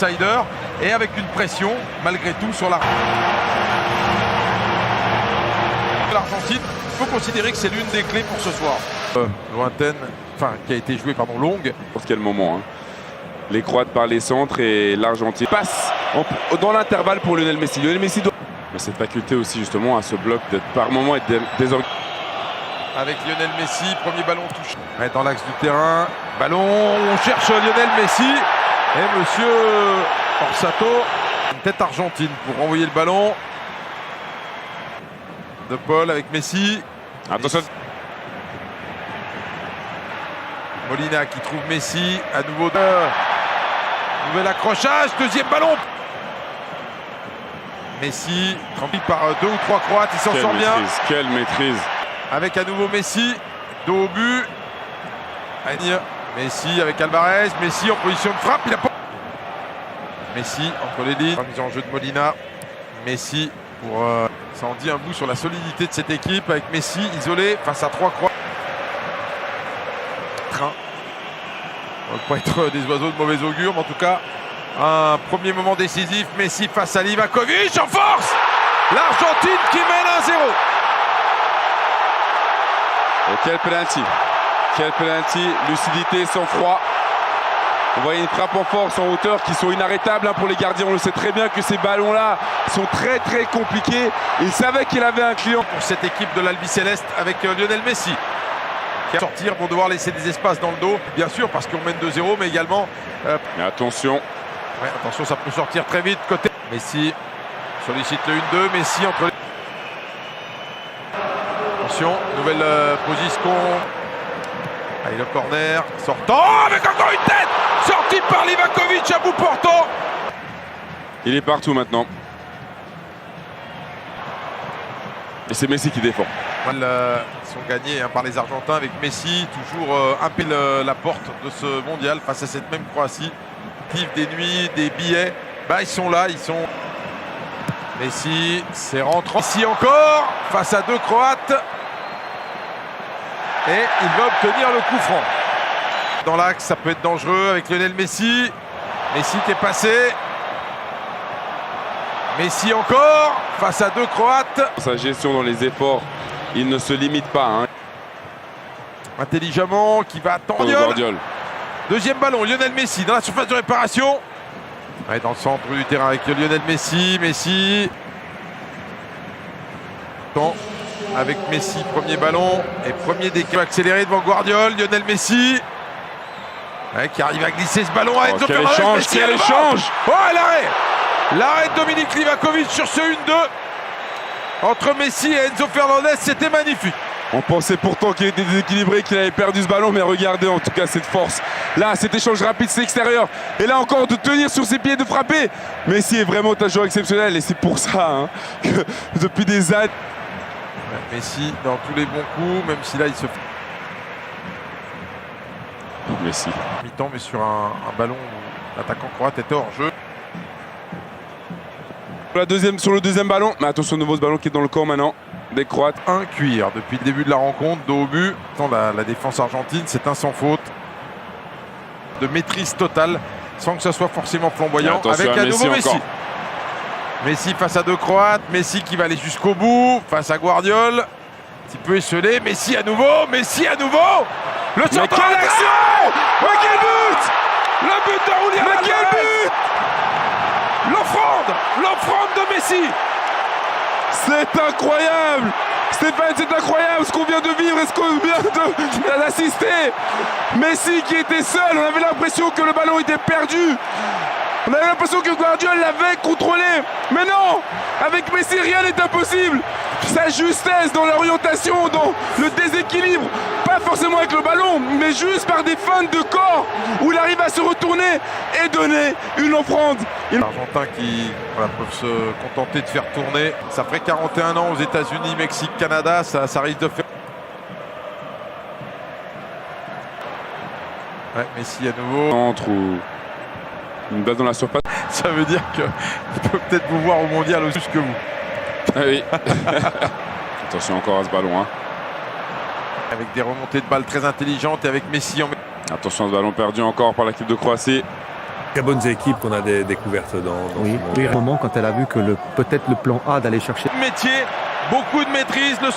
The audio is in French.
Outsider et avec une pression malgré tout sur l'Argentine. Il faut considérer que c'est l'une des clés pour ce soir. Lointaine, enfin qui a été jouée longue. N'importe quel moment. Hein. Les Croates par les centres et l'Argentine passe dans l'intervalle pour Lionel Messi. Lionel Messi doit... Mais cette faculté aussi justement à ce bloc d'être par moment être désorganisé. Avec Lionel Messi, premier ballon touché. Dans l'axe du terrain, ballon, on cherche Lionel Messi. Et monsieur Orsato, une tête argentine pour renvoyer le ballon. De Paul avec Messi. Attention. Molina qui trouve Messi. À nouveau. Nouvel accrochage. Deuxième ballon. Messi, rempli par 2 ou 3 Croates. Il s'en sort bien. Quelle maîtrise. Avec à nouveau Messi. Dos au but. Messi avec Alvarez. Messi en position de frappe. Il a pas. Messi entre les lignes. Mise en jeu de Molina. Messi pour. Ça en dit un bout sur la solidité de cette équipe. Avec Messi isolé face à 3 Croates. On ne va pas être des oiseaux de mauvais augure, mais en tout cas, un premier moment décisif. Messi face à Livakovic en force. L'Argentine qui mène 1-0. Et quel penalty. Quel penalty. Lucidité, sang-froid. On voit une frappe en force, en hauteur, qui sont inarrêtables pour les gardiens. On le sait très bien que ces ballons-là sont très très compliqués. Il savait qu'il avait un client. Pour cette équipe de l'Albi Céleste avec Lionel Messi. Qui va sortir pour devoir laisser des espaces dans le dos, bien sûr, parce qu'on mène 2-0, mais également... Mais attention. Ouais, attention, ça peut sortir très vite. Côté Messi sollicite le 1-2. Messi entre les... Attention, nouvelle position. Allez, le corner. Sortant avec encore une tête. Sortie par Livakovic à bout portant. Il est partout maintenant. Et c'est Messi qui défend. Ils sont gagnés par les Argentins avec Messi, toujours un pile la porte de ce mondial face à cette même Croatie. Des nuits, des billets, ils sont là, ils sont... Messi, c'est rentrant. Messi encore, face à 2 Croates. Et il va obtenir le coup franc. Dans l'axe, ça peut être dangereux avec Lionel Messi. Messi qui est passé. Messi encore, face à 2 Croates. Sa gestion dans les efforts, il ne se limite pas. Hein. Intelligemment, qui va attendre. Guardiol. Deuxième ballon, Lionel Messi dans la surface de réparation. Ouais, dans le centre du terrain avec Lionel Messi. Messi. Avec Messi, premier ballon. Et premier décalage accéléré devant Guardiol. Lionel Messi. Ouais, qui arrive à glisser ce ballon à Enzo Fernandez. Quel échange. Oh, l'arrêt. L'arrêt de Dominique Livakovic sur ce 1-2 entre Messi et Enzo Fernandez, c'était magnifique. On pensait pourtant qu'il était déséquilibré, qu'il avait perdu ce ballon, mais regardez en tout cas cette force. Là, cet échange rapide, c'est extérieur. Et là encore, de tenir sur ses pieds, de frapper. Messi est vraiment un joueur exceptionnel et c'est pour ça que depuis des années... Messi dans tous les bons coups, même si là il se fait... Messi. Mi-temps, mais sur un ballon où l'attaquant croate était hors jeu. Sur le deuxième ballon, mais attention, nouveau ce ballon qui est dans le corps maintenant des Croates. Un cuir depuis le début de la rencontre, dos au but. La défense argentine, c'est un sans faute. De maîtrise totale, sans que ça soit forcément flamboyant. Avec à nouveau Messi. Messi face à 2 Croates. Messi qui va aller jusqu'au bout. Face à Guardiol. Un petit peu esselé. Messi à nouveau. Messi à nouveau. Le centre. Mais quelle action! Mais quel but! Le but de Julián Álvarez. Mais quel but! L'offrande de Messi. C'est incroyable. Stéphane, c'est incroyable ce qu'on vient de vivre et ce qu'on vient d'assister. Messi qui était seul, on avait l'impression que le ballon était perdu. On avait l'impression que Guardiola l'avait contrôlé. Mais non, avec Messi, rien n'est impossible. Sa justesse dans l'orientation, dans le déséquilibre, pas forcément avec le ballon, mais juste par des feintes de corps où il arrive à se retourner et donner une offrande. Les Argentins qui peuvent se contenter de faire tourner. Ça ferait 41 ans aux États-Unis, Mexique, Canada, ça risque de faire... Ouais, Messi à nouveau. Entre ou une balle dans la surface. Ça veut dire qu'il peut peut-être vous voir au mondial aussi que vous. Ah oui. Attention encore à ce ballon. Avec des remontées de balles très intelligentes et avec Messi en... Attention à ce ballon perdu encore par l'équipe de Croatie. très bonnes équipes qu'on a découvertes dans oui, ce monde. moment quand elle a vu que peut-être le plan A d'aller chercher Métier, beaucoup de maîtrise, le